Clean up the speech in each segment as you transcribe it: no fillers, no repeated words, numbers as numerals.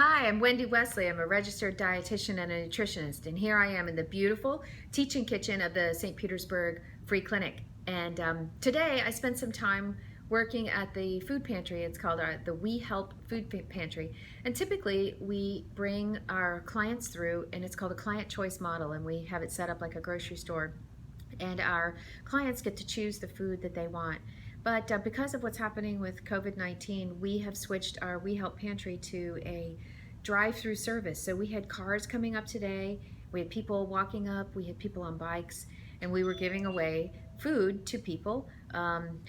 Hi, I'm Wendy Wesley. I'm a registered dietitian and a nutritionist, and here I am in the beautiful teaching kitchen of the St. Petersburg Free Clinic. And today I spent some time working at the food pantry. It's called the We Help Food Pantry. And typically we bring our clients through, and it's called a client choice model, and we have it set up like a grocery store. And our clients get to choose the food that they want. But because of what's happening with COVID-19, we have switched our We Help Pantry to a drive-through service. So we had cars coming up today, we had people walking up, we had people on bikes, and we were giving away food to people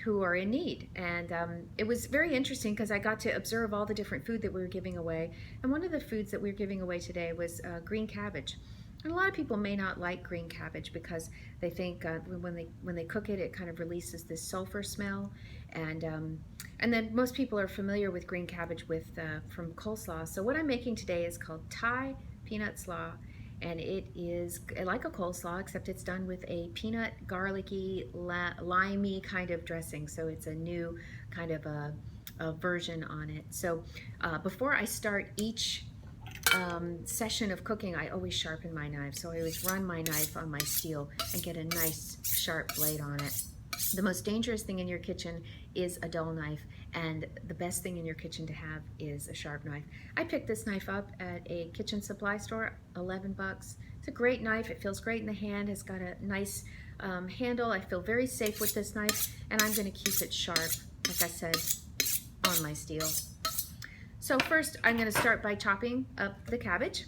who are in need. And it was very interesting because I got to observe all the different food that we were giving away. And one of the foods that we were giving away today was green cabbage. And a lot of people may not like green cabbage because they think when they cook it, it kind of releases this sulfur smell. And then most people are familiar with green cabbage from coleslaw. So what I'm making today is called Thai Peanut Slaw, and it is like a coleslaw, except it's done with a peanut, garlicky, limey kind of dressing. So it's a new kind of a version on it. So before I start each session of cooking, I always sharpen my knife. So I always run my knife on my steel and get a nice sharp blade on it. The most dangerous thing in your kitchen is a dull knife, and the best thing in your kitchen to have is a sharp knife. I picked this knife up at a kitchen supply store, 11 bucks. It's a great knife. It feels great in the hand. It's got a nice handle. I feel very safe with this knife, and I'm going to keep it sharp, like I said, on my steel. So first, I'm going to start by chopping up the cabbage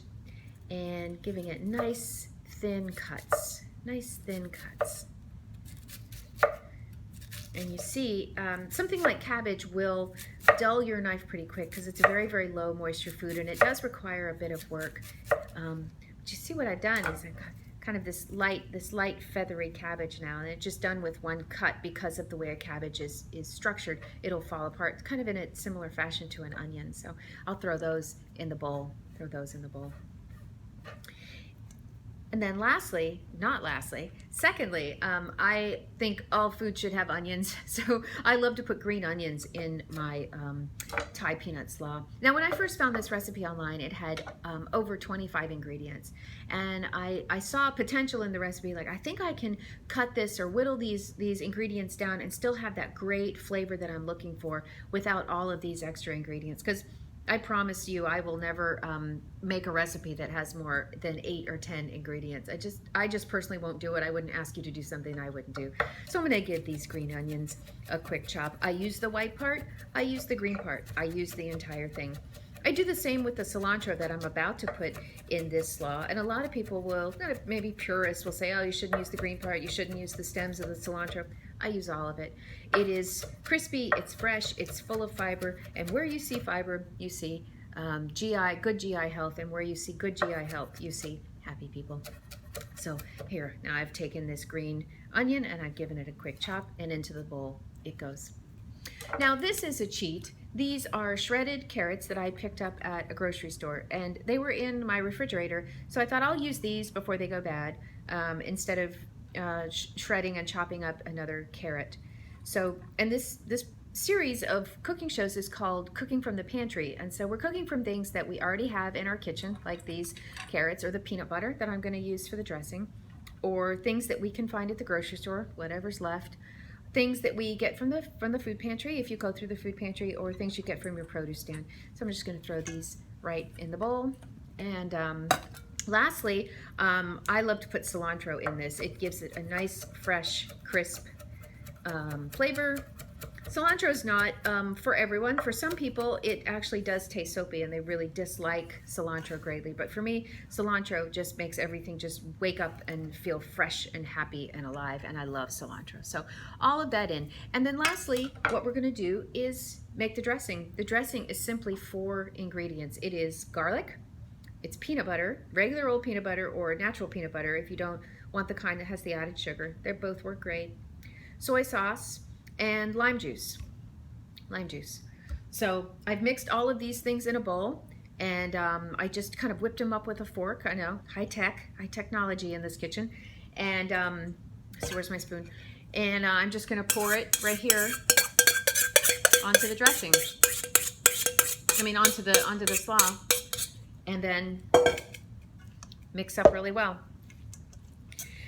and giving it nice thin cuts. Nice thin cuts. And you see, something like cabbage will dull your knife pretty quick because it's a very, very low moisture food, and it does require a bit of work. But you see what I've done is I've got kind of this light feathery cabbage now, and it's just done with one cut because of the way a cabbage is structured. It'll fall apart. It's kind of in a similar fashion to an onion. So I'll throw those in the bowl. And then secondly, I think all food should have onions, so I love to put green onions in my Thai peanut slaw. Now, when I first found this recipe online, it had over 25 ingredients, and I saw potential in the recipe, like I think I can cut this or whittle these ingredients down and still have that great flavor that I'm looking for without all of these extra ingredients, because I promise you I will never make a recipe that has more than 8 or 10 ingredients. I just personally won't do it. I wouldn't ask you to do something I wouldn't do. So I'm going to give these green onions a quick chop. I use the white part, I use the green part, I use the entire thing. I do the same with the cilantro that I'm about to put in this slaw, and a lot of people will, maybe purists will say, oh, you shouldn't use the green part, you shouldn't use the stems of the cilantro. I use all of it. It is crispy, it's fresh, it's full of fiber, and where you see fiber, you see good GI health, and where you see good GI health, you see happy people. So here, now I've taken this green onion and I've given it a quick chop, and into the bowl it goes. Now this is a cheat. These are shredded carrots that I picked up at a grocery store, and they were in my refrigerator, so I thought I'll use these before they go bad instead of shredding and chopping up another carrot. So, and this series of cooking shows is called Cooking from the Pantry, and so we're cooking from things that we already have in our kitchen, like these carrots or the peanut butter that I'm going to use for the dressing, or things that we can find at the grocery store, whatever's left, things that we get from the food pantry if you go through the food pantry, or things you get from your produce stand. So I'm just going to throw these right in the bowl. And lastly, I love to put cilantro in this. It gives it a nice, fresh, crisp flavor. Cilantro is not for everyone. For some people, it actually does taste soapy, and they really dislike cilantro greatly. But for me, cilantro just makes everything just wake up and feel fresh and happy and alive, and I love cilantro. So all of that in. And then lastly, what we're going to do is make the dressing. The dressing is simply 4 ingredients. It is garlic, it's peanut butter, regular old peanut butter or natural peanut butter if you don't want the kind that has the added sugar. They both work great. Soy sauce, and lime juice. So I've mixed all of these things in a bowl, and I just kind of whipped them up with a fork. I know, high technology in this kitchen. And so where's my spoon? And I'm just going to pour it right here onto the dressing. Onto the slaw. and then mix up really well.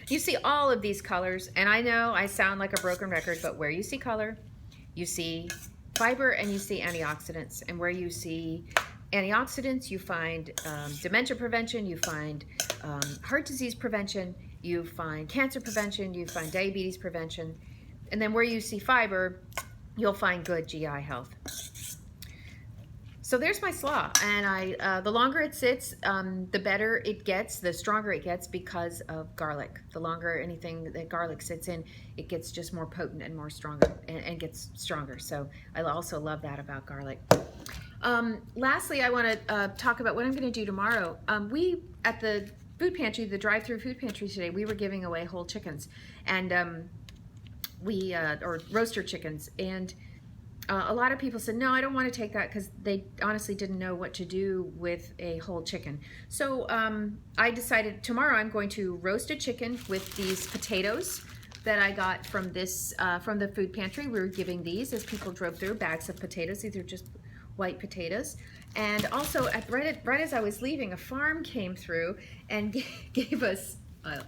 You see all of these colors, and I know I sound like a broken record, but where you see color, you see fiber and you see antioxidants. And where you see antioxidants, you find dementia prevention, you find heart disease prevention, you find cancer prevention, you find diabetes prevention. And then where you see fiber, you'll find good GI health. So there's my slaw, and the longer it sits, the better it gets, the stronger it gets because of garlic. The longer anything that garlic sits in, it gets just more potent and more stronger, and gets stronger. So I also love that about garlic. Lastly, I want to talk about what I'm going to do tomorrow. We, at the food pantry, the drive-through food pantry today, we were giving away whole chickens, and or roaster chickens, and a lot of people said, no, I don't want to take that, because they honestly didn't know what to do with a whole chicken. So I decided tomorrow I'm going to roast a chicken with these potatoes that I got from this from the food pantry. We were giving these as people drove through, bags of potatoes. These are just white potatoes. And also, right as I was leaving, a farm came through and gave us,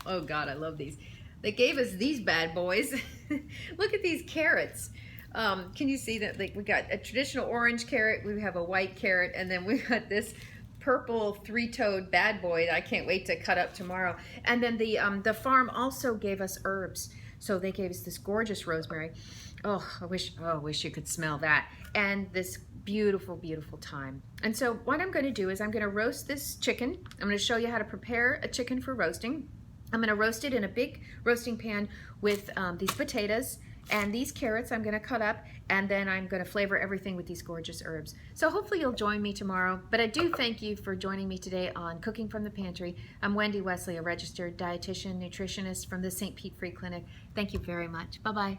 oh God, I love these. They gave us these bad boys. Look at these carrots. Can you see that? Like, we got a traditional orange carrot, we have a white carrot, and then we got this purple three-toed bad boy that I can't wait to cut up tomorrow. And then the farm also gave us herbs. So they gave us this gorgeous rosemary. Oh, I wish you could smell that. And this beautiful, beautiful thyme. And so what I'm going to do is I'm going to roast this chicken. I'm going to show you how to prepare a chicken for roasting. I'm going to roast it in a big roasting pan with these potatoes. And these carrots I'm going to cut up, and then I'm going to flavor everything with these gorgeous herbs. So hopefully you'll join me tomorrow. But I do thank you for joining me today on Cooking from the Pantry. I'm Wendy Wesley, a registered dietitian, nutritionist from the St. Pete Free Clinic. Thank you very much. Bye-bye.